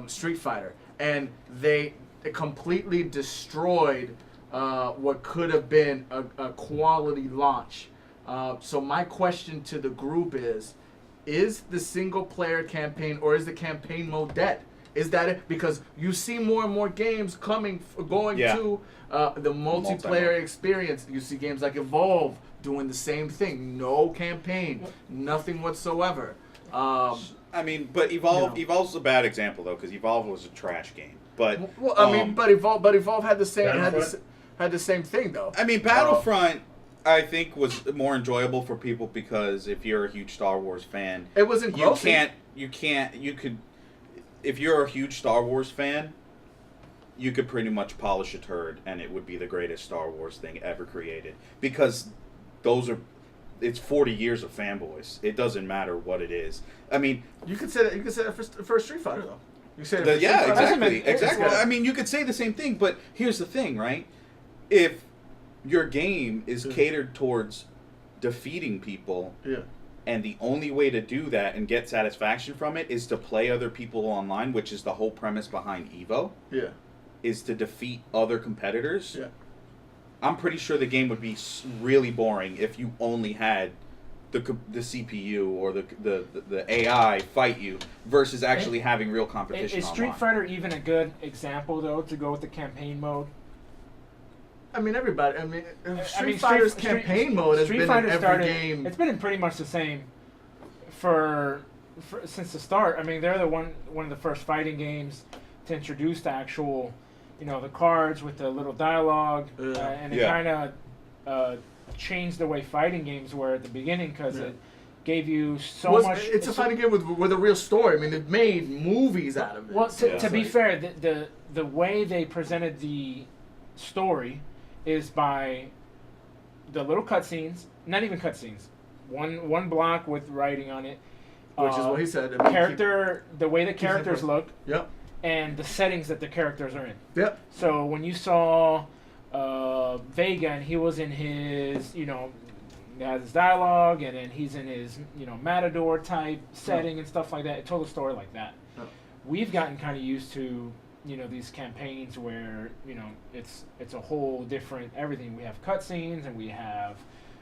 Street Fighter. And they completely destroyed what could have been a quality launch. So my question to the group is the single player campaign or is the campaign mode dead? Is that it? Because you see more and more games going to the multiplayer experience. You see games like Evolve doing the same thing. No campaign, nothing whatsoever. I mean, but Evolve's a bad example though, because Evolve was a trash game. But but Evolve had the same thing though. I mean, Battlefront, I think, was more enjoyable for people because if you're a huge Star Wars fan, it was engrossing. If you're a huge Star Wars fan, you could pretty much polish a turd and it would be the greatest Star Wars thing ever created because it's 40 years of fanboys. It doesn't matter what it is. I mean, you could say that for Street Fighter though. You said it exactly. I mean, you could say the same thing, but here's the thing, right? If your game is catered towards defeating people, and the only way to do that and get satisfaction from it is to play other people online, which is the whole premise behind Evo, is to defeat other competitors. I'm pretty sure the game would be really boring if you only had the CPU or the AI fight you versus actually having real competition. Is Street Fighter even a good example though to go with the campaign mode? I mean, everybody. Street Fighter's campaign mode has been in every game. It's been pretty much the same since the start. I mean, they're one of the first fighting games to introduce the actual, the cards with the little dialogue, and it kind of changed the way fighting games were at the beginning because it gave you so much. It's a fighting game with a real story. I mean, they've made movies out of it. Well, to be fair, the way they presented the story is by the little cutscenes, not even cutscenes, one block with writing on it, which is what he said. I mean, the way the characters look, yep, and the settings that the characters are in. Yep. So when you saw Vega and he was in his, has his dialogue, and then he's in his, Matador type setting and stuff like that. It told a story like that. We've gotten kind of used to, these campaigns where, it's a whole different everything. We have cutscenes and we have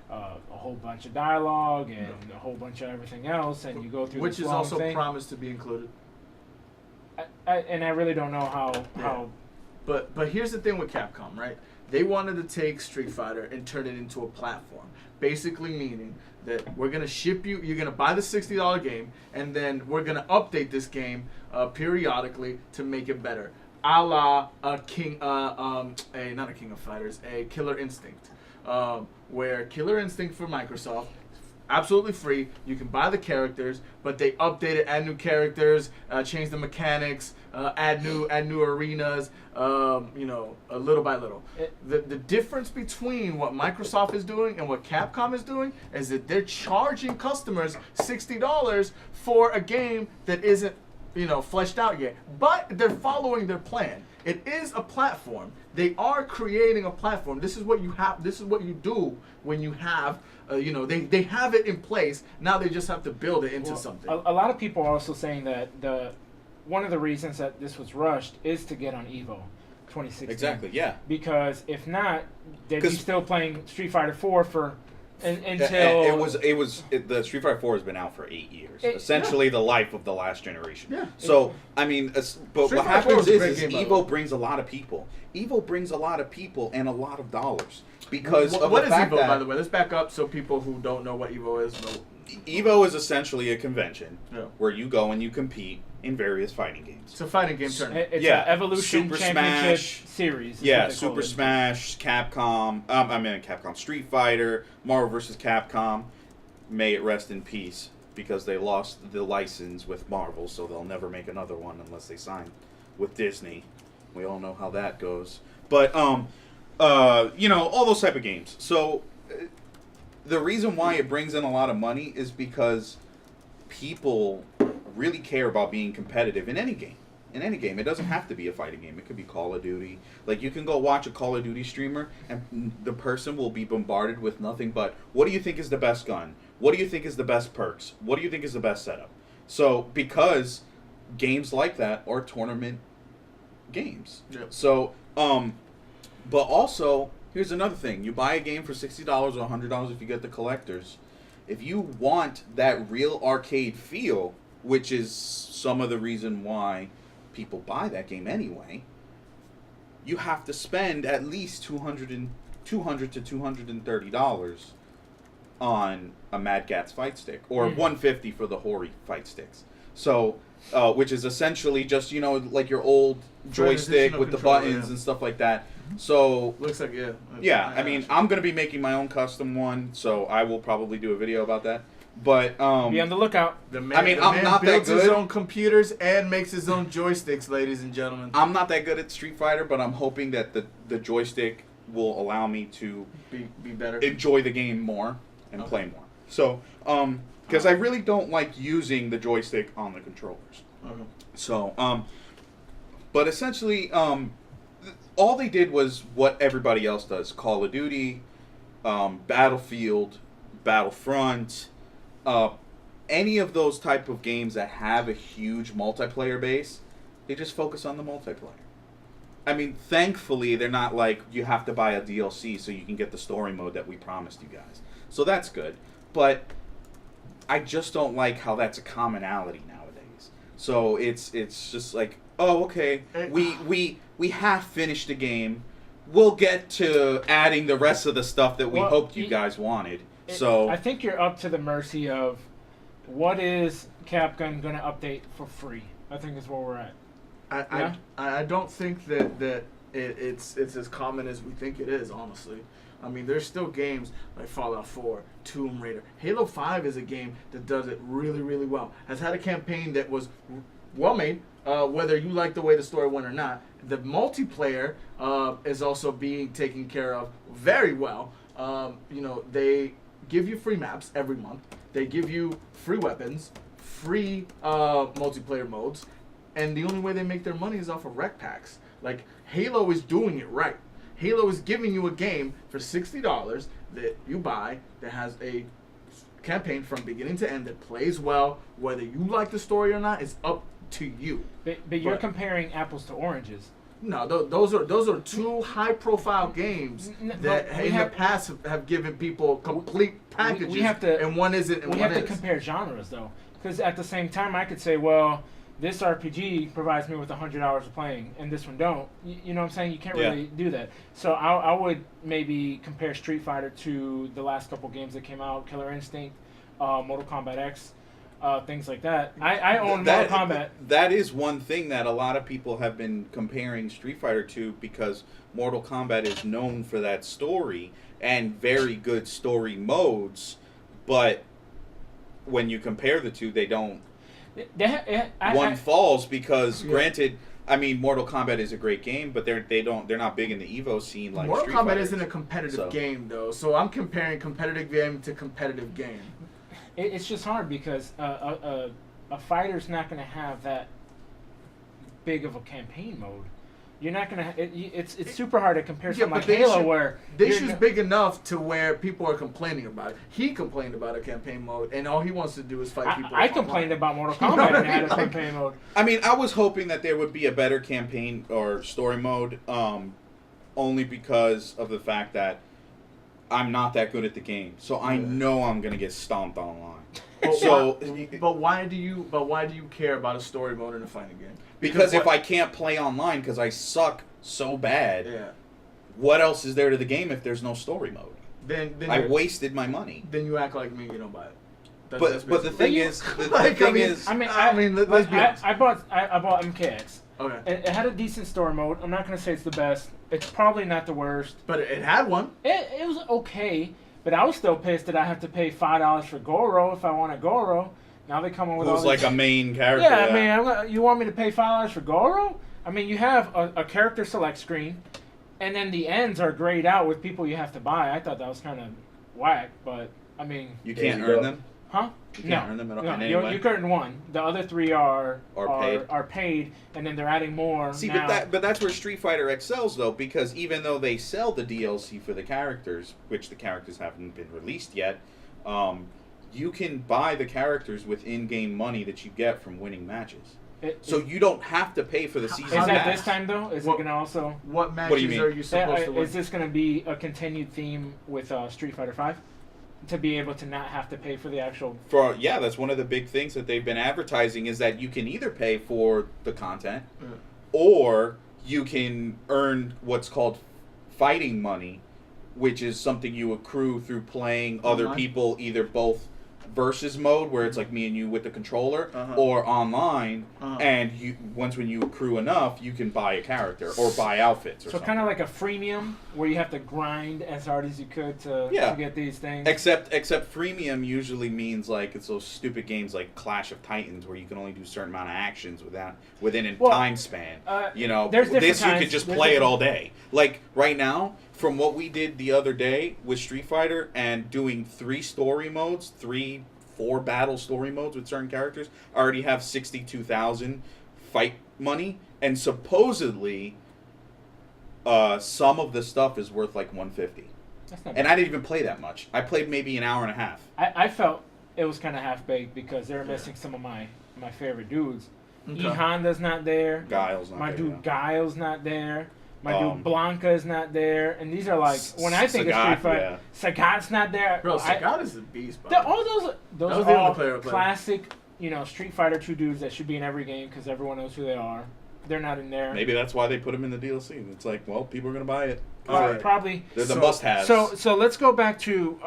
a whole bunch of dialogue and a whole bunch of everything else, and you go through which this is long also thing. promised to be included. I really don't know how. But here's the thing with Capcom, right? They wanted to take Street Fighter and turn it into a platform. Basically meaning that we're going to ship you, you're going to buy the $60 game, and then we're going to update this game periodically to make it better. A la not a King of Fighters, a Killer Instinct. Where Killer Instinct for Microsoft, absolutely free. You can buy the characters, but they update it, add new characters, change the mechanics, add new arenas, little by little. The difference between what Microsoft is doing and what Capcom is doing is that they're charging customers $60 for a game that isn't, fleshed out yet. But they're following their plan. It is a platform. They are creating a platform. This is what you have. This is what you do when you have, they have it in place. Now they just have to build it into something. A lot of people are also saying that one of the reasons that this was rushed is to get on Evo 2016. Exactly. Yeah. Because if not, they'd be still playing Street Fighter 4 until the Street Fighter 4 has been out for 8 years. Essentially, the life of the last generation. Yeah. So I mean, but Street what Fighter happens 4 is Evo brings a lot of people. Evo brings a lot of people and a lot of dollars because of what the is fact Evo, that, by the way? Let's back up so people who don't know what Evo is know. Evo is essentially a convention where you go and you compete in various fighting games. It's a fighting game tournament. It's an Evolution Super Championship Smash series. Yeah, Super Smash, Capcom. Capcom Street Fighter, Marvel vs. Capcom. May it rest in peace because they lost the license with Marvel, so they'll never make another one unless they sign with Disney. We all know how that goes. But all those type of games. So the reason why it brings in a lot of money is because people really care about being competitive in any game. In any game. It doesn't have to be a fighting game. It could be Call of Duty. Like, you can go watch a Call of Duty streamer, and the person will be bombarded with nothing but, what do you think is the best gun? What do you think is the best perks? What do you think is the best setup? So, because games like that are tournament games. Yep. So, but also, here's another thing. You buy a game for $60 or $100 if you get the collectors. If you want that real arcade feel, which is some of the reason why people buy that game anyway, you have to spend at least $200 to $230 on a Mad Catz fight stick, or $150 for the Hori fight sticks. So, which is essentially just like your old joystick with the buttons and stuff like that. So looks like I mean, I'm gonna be making my own custom one, so I will probably do a video about that. But be on the lookout. I'm not that good. Builds his own computers and makes his own joysticks, ladies and gentlemen. I'm not that good at Street Fighter, but I'm hoping that the joystick will allow me to be better, enjoy the game more, and play more. So, because I really don't like using the joystick on the controllers. Okay. So, but essentially, all they did was what everybody else does: Call of Duty, Battlefield, Battlefront. Any of those type of games that have a huge multiplayer base, they just focus on the multiplayer. I mean, thankfully, they're not like, you have to buy a DLC so you can get the story mode that we promised you guys. So that's good. But I just don't like how that's a commonality nowadays. So it's just like, oh, okay, we have finished the game. We'll get to adding the rest of the stuff that we hoped you guys wanted. So I think you're up to the mercy of what is Capcom going to update for free. I think is where we're at. I don't think that it's as common as we think it is, honestly. I mean, there's still games like Fallout 4, Tomb Raider. Halo 5 is a game that does it really, really well. Has had a campaign that was well made, whether you like the way the story went or not. The multiplayer is also being taken care of very well. They give you free maps every month. They give you free weapons, free multiplayer modes, and the only way they make their money is off of rec packs. Like, Halo is doing it right. Halo is giving you a game for $60 that you buy that has a campaign from beginning to end that plays well. Whether you like the story or not is up to you. But you're comparing apples to oranges. No, those are two high-profile games that in the past have given people complete packages, we have to, and one isn't. And we one have to is. compare genres, though, because at the same time, I could say, well, this RPG provides me with 100 hours of playing, and this one don't. You know what I'm saying? You can't really do that. So I would maybe compare Street Fighter to the last couple games that came out, Killer Instinct, Mortal Kombat X, things like that. I own Mortal Kombat. That is one thing that a lot of people have been comparing Street Fighter to, because Mortal Kombat is known for that story and very good story modes, but when you compare the two, they don't. One falls because, granted, I mean, Mortal Kombat is a great game, but they're not big in the Evo scene like Mortal Street Kombat Fighter isn't a competitive game, though, so I'm comparing competitive game to competitive game. It's just hard because a fighter's not going to have that big of a campaign mode. You're not going to. It's super hard to compare something like Halo, where the issue's big enough to where people are complaining about it. He complained about a campaign mode, and all he wants to do is fight people. I complained about Mortal Kombat and had a campaign mode. I mean, I was hoping that there would be a better campaign or story mode, only because of the fact that I'm not that good at the game, so I know I'm gonna get stomped online. But why do you care about a story mode in a fighting game? Because if I can't play online because I suck so bad, what else is there to the game if there's no story mode? Then I wasted my money. Then you act like me, you don't buy it. But the thing is, let's be honest. I bought MKX. Okay. It had a decent story mode. I'm not going to say it's the best. It's probably not the worst. But it had one. It was okay, but I was still pissed that I have to pay $5 for Goro if I want a Goro. Now they come in with all like a main character. Yeah, I mean, you want me to pay $5 for Goro? I mean, you have a character select screen, and then the ends are grayed out with people you have to buy. I thought that was kind of whack, but I mean, you can't earn them. Huh? You can't earn them in any way? You can earn one. The other three are paid, and then they're adding more. See, now. but that's where Street Fighter excels, though, because even though they sell the DLC for the characters, which the characters haven't been released yet, you can buy the characters with in-game money that you get from winning matches. So you don't have to pay for the season pass. Is that this time, though? Is it going to also... What matches are you supposed to win? Is this going to be a continued theme with Street Fighter 5? To be able to not have to pay for the actual... That's one of the big things that they've been advertising, is that you can either pay for the content, or you can earn what's called fighting money, which is something you accrue through playing other people, either both versus mode, where it's like me and you with the controller, or online, and when you accrue enough, you can buy a character or buy outfits or something. So kind of like a freemium, where you have to grind as hard as you could to get these things. Except freemium usually means like it's those stupid games like Clash of Titans, where you can only do a certain amount of actions within a time span. This you could just play it all day. Like right now, from what we did the other day with Street Fighter and doing 3 story modes, 4 battle story modes with certain characters, I already have 62,000 fight money, and supposedly some of the stuff is worth like 150. That's not bad. And I didn't even play that much. I played maybe an hour and a half. I felt it was kind of half-baked because they were missing some of my favorite dudes. Okay. E Honda's not there. Guile's not there. My dude Guile's not there. My dude Blanca is not there, and these are like when I think of Street Fighter, Sagat's not there. Bro, Sagat is a beast. All those are all classic, Street Fighter 2 dudes that should be in every game because everyone knows who they are. They're not in there. Maybe that's why they put them in the DLC. It's like, well, people are gonna buy it. Probably. They're the must-haves. So let's go back to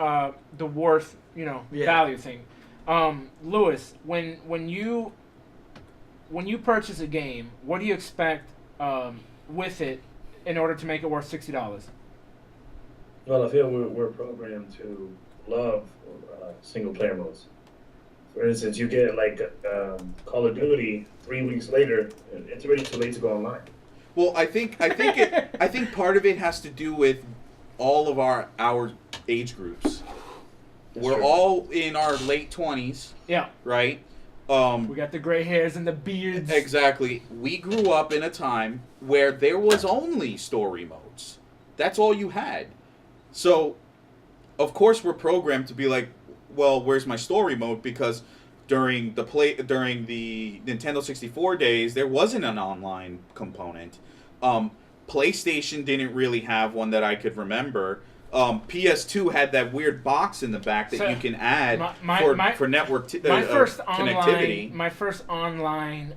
the worth, value thing. Lewis, when you purchase a game, what do you expect with it? in order to make it worth $60? Well, I feel we're programmed to love single player modes. For instance, you get like Call of Duty 3 weeks later, and it's already too late to go online. Well, I think part of it has to do with all of our age groups. We're true. all in our late 20s, Yeah. right? We got the gray hairs and the beards. Exactly. We grew up in a time where there was only story modes. That's all you had. So, of course, we're programmed to be like, well, where's my story mode? Because during the Nintendo 64 days, there wasn't an online component. PlayStation didn't really have one that I could remember. PS2 had that weird box in the back that you can add for network connectivity. My first online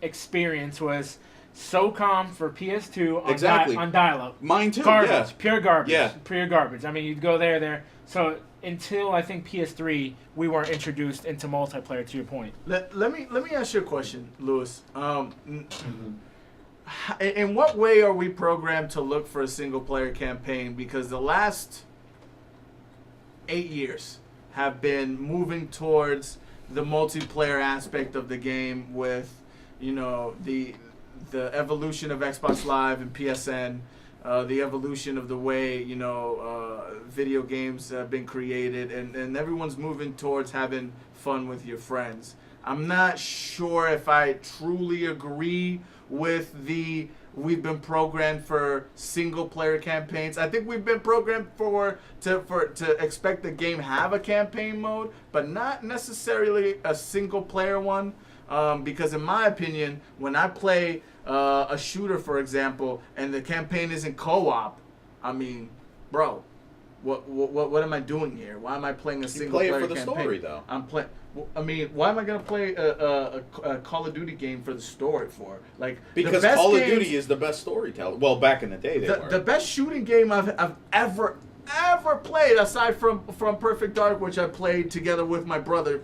experience was SOCOM for PS2 on dial-up. Mine too. Garbage, yeah. Pure garbage. Yeah. Pure garbage. I mean, you'd go there. So until I think PS3, we weren't introduced into multiplayer. To your point. Let me ask you a question, Lewis. In what way are we programmed to look for a single player campaign? Because the last 8 years have been moving towards the multiplayer aspect of the game with, the evolution of Xbox Live and PSN, the evolution of the way, video games have been created, and everyone's moving towards having fun with your friends. I'm not sure if I truly agree with we've been programmed for single player campaigns. I think we've been programmed to expect the game have a campaign mode, but not necessarily a single player one. Because in my opinion, when I play a shooter, for example, and the campaign isn't co-op, I mean, bro, what am I doing here? Why am I playing a single player campaign? You play it for the story, though. I'm playing. I mean, why am I gonna play a Call of Duty game for the story for? Because Call of Duty is the best storyteller. Well, back in the day, they were. The best shooting game I've ever played, aside from Perfect Dark, which I played together with my brother.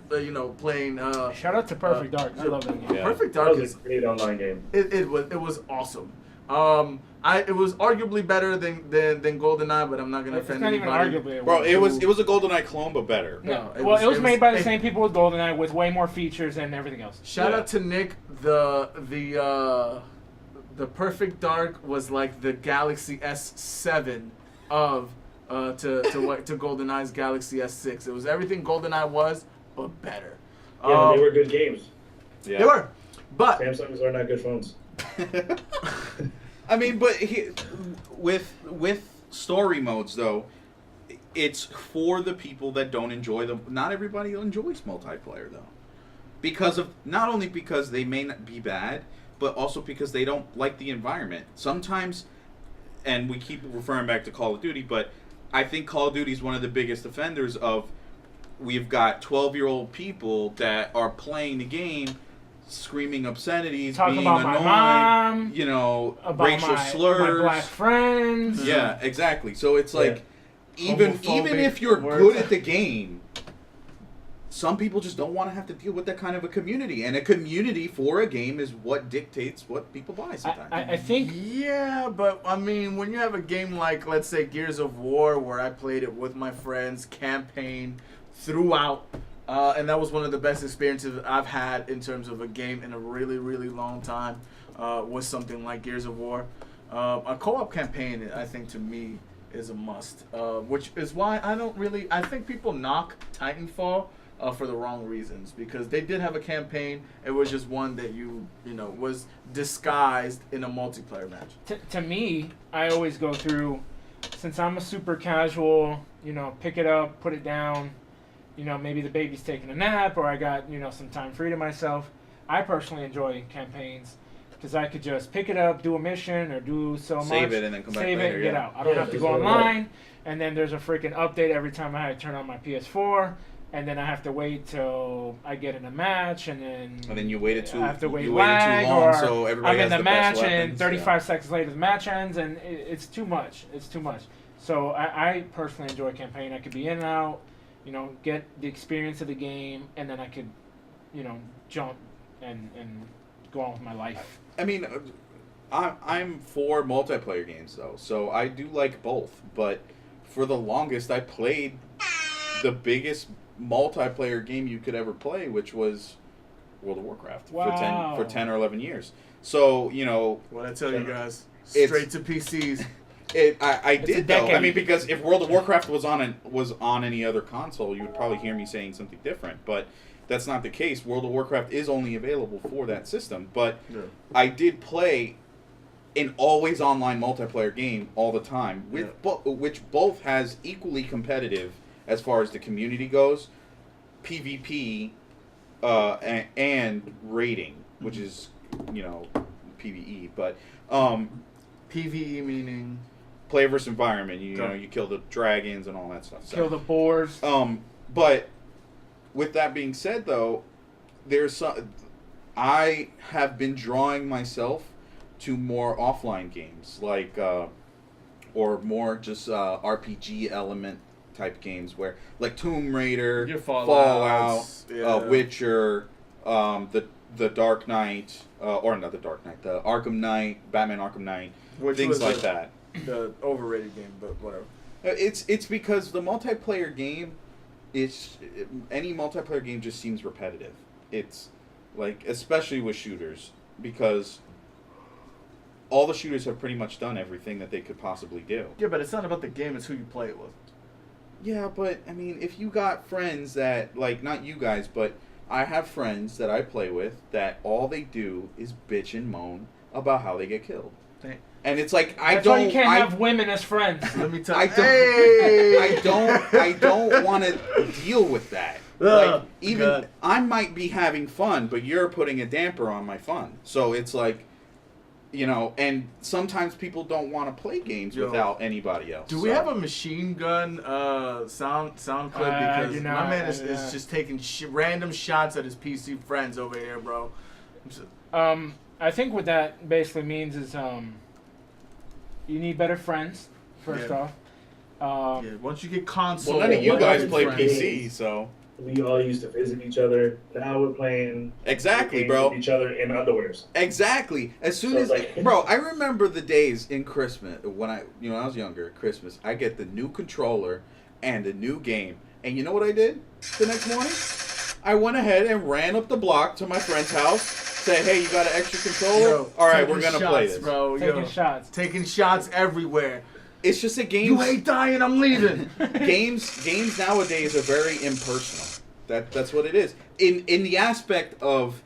Playing. Shout out to Perfect Dark. I love that game. Yeah. Perfect That Dark was a great online game. It was awesome. It was arguably better than GoldenEye, but I'm not gonna offend It's not anybody. even arguably. Bro, it was a GoldenEye clone, but better. No, it was made by the same people with GoldenEye with way more features and everything else. Shout out to Nick. The Perfect Dark was like the Galaxy S7 of to GoldenEye's Galaxy S6. It was everything GoldenEye was, but better. Yeah, but they were good games. Yeah. They were, but Samsungs are not good phones. I mean, but with story modes though, it's for the people that don't enjoy them. Not everybody enjoys multiplayer though, not only because they may not be bad, but also because they don't like the environment. Sometimes, and we keep referring back to Call of Duty, but I think Call of Duty is one of the biggest offenders of. We've got 12-year-old people that are playing the game, screaming obscenities, Talking being about annoying, my mom, about racial slurs. my black friends. Yeah, exactly. So it's like, even Homophobic if you're words. good at the game, some people just don't want to have to deal with that kind of a community. And a community for a game is what dictates what people buy sometimes. I think yeah, but I mean, when you have a game like, let's say, Gears of War, where I played it with my friends, campaign throughout, and that was one of the best experiences I've had in terms of a game in a really, really long time, was something like Gears of War. A co-op campaign, I think, to me, is a must, which is why I think people knock Titanfall for the wrong reasons, because they did have a campaign. It was just one that was disguised in a multiplayer match. to me, I always go through, since I'm a super casual, pick it up, put it down, maybe the baby's taking a nap or I got, some time free to myself. I personally enjoy campaigns because I could just pick it up, do a mission or do so much. Save it and then come back Save later, it and get yeah. out. I don't Yeah, have to there's go no online, and then there's a freaking update every time I turn on my PS4. And then I have to wait till I get in a match, and then you waited too. I have to wait you waited lag, too long, or so everybody I'm in has the best match, and weapons, 35 seconds later the match ends, and it's too much. It's too much. So I personally enjoy campaign. I could be in and out, get the experience of the game, and then I could, jump and go on with my life. I mean, I'm for multiplayer games though, so I do like both. But for the longest, I played the biggest multiplayer game you could ever play, which was World of Warcraft for 10 or 11 years. So what I tell you guys, It's- straight to PCs. I did a though. I decade. mean, because if World of Warcraft was on any other console, you would probably hear me saying something different. But that's not the case. World of Warcraft is only available for that system. But Yeah. I did play an always online multiplayer game all the time, with which both has equally competitive as far as the community goes, PvP, and rating, which is PvE. But PvE meaning player versus environment. You know, you kill the dragons and all that stuff. Kill the boars. But with that being said, though, I have been drawing myself to more offline games, like or more just RPG element type games, where like Tomb Raider, Your Fallout, yeah. Witcher, the Dark Knight, or not the Dark Knight, the Arkham Knight, Batman Arkham Knight, Which things was like that. the overrated game, but whatever. It's because the multiplayer game, any multiplayer game just seems repetitive. It's like, especially with shooters, because all the shooters have pretty much done everything that they could possibly do. Yeah, but it's not about the game; it's who you play it with. Yeah, but I mean, if you got friends that, like, not you guys, but I have friends that I play with that all they do is bitch and moan about how they get killed. And it's like, That's why you can't have women as friends. Let me tell I you. don't, Hey! I don't want to deal with that. Like, even God. I might be having fun, but you're putting a damper on my fun. So it's like, and sometimes people don't want to play games without anybody else. Do we have a machine gun sound clip? Because do my not, man is just taking random shots at his PC friends over here, bro. I think what that basically means is you need better friends, first Yeah. off. Yeah, once you get console, Well, none of you guys friends. play PC, so We all used to visit each other. Now we're playing exactly, games bro. with each other in underwears. Exactly. As soon So as, it's like- bro, I remember the days in Christmas when I was younger. At Christmas, I get the new controller and a new game, and you know what I did the next morning? I went ahead and ran up the block to my friend's house. Said, "Hey, you got an extra controller? Yo, All right, taking we're gonna shots, play this." bro. Taking Yo, shots. taking shots everywhere. It's just a game. You ain't dying, I'm leaving. Games nowadays are very impersonal. That's what it is. In the aspect of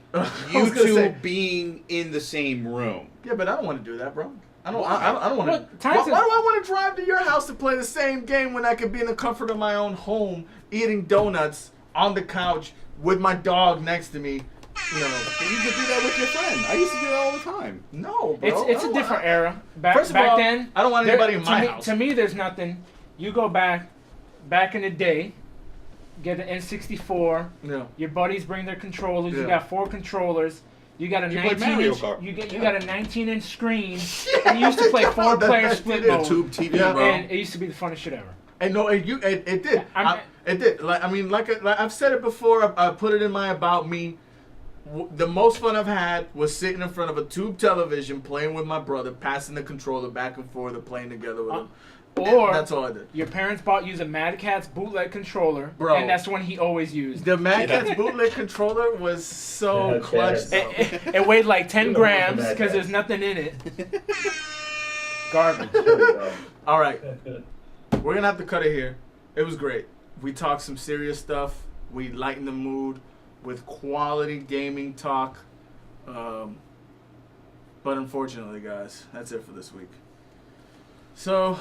you was gonna two say- being in the same room. Yeah, but I don't want to do that, bro. I don't Why? want Well, to. times Why is- do I want to drive to your house to play the same game when I could be in the comfort of my own home, eating donuts on the couch with my dog next to me? But you could do that with your friend. I used to do that all the time. No, bro. It's a different era. First of Back all, then, I don't want anybody in my to house. To me, there's nothing. You go back in the day, get an N64. Yeah. Your buddies bring their controllers. Yeah. You got 4 controllers. You got a You play 19 Mario inch. Kart. You got a 19-inch screen. And you used to play 4-player split The mode. tube TV, Yeah. bro. And it used to be the funnest shit ever. And no, it did. I'm- It did. Like I've said it before. I put it in my about me. The most fun I've had was sitting in front of a tube television, playing with my brother, passing the controller back and forth, and playing together with him. Or And that's all I did. your parents bought you the Mad Catz bootleg controller, Bro. and that's one he always used. The Mad Catz bootleg controller was so Mad clutch. Catz. Though. It weighed like 10 You don't grams want the Mad because there's Catz. nothing in it. Garbage. All right, we're gonna have to cut it here. It was great. We talked some serious stuff. We lightened the mood with quality gaming talk. But unfortunately, guys, that's it for this week. So,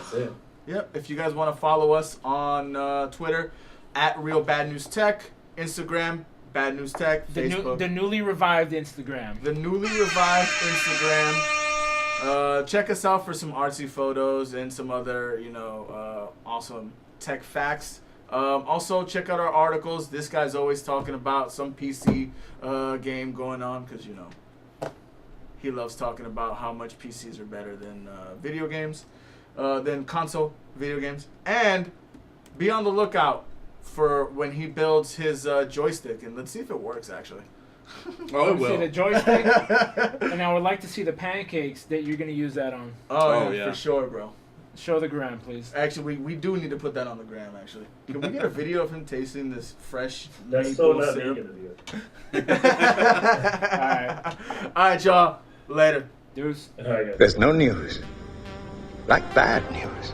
yep, if you guys want to follow us on Twitter, at Real Bad News Tech, Instagram, Bad News Tech, Facebook. The newly revived Instagram. The newly revived Instagram. Check us out for some artsy photos and some other, awesome tech facts. Also, check out our articles. This guy's always talking about some PC game going on because, he loves talking about how much PCs are better than video games, than console video games. And be on the lookout for when he builds his joystick. And let's see if it works, actually. Oh, it See the will. joystick, and I would like to see the pancakes that you're gonna use that on. Oh, yeah. for sure, bro. Show the gram, please. Actually, we do need to put that on the gram. Actually, can we get a video of him tasting this fresh That's still maple not syrup? making a video. All right, y'all. Later. Deuce. All right, guys. There's no news like bad news.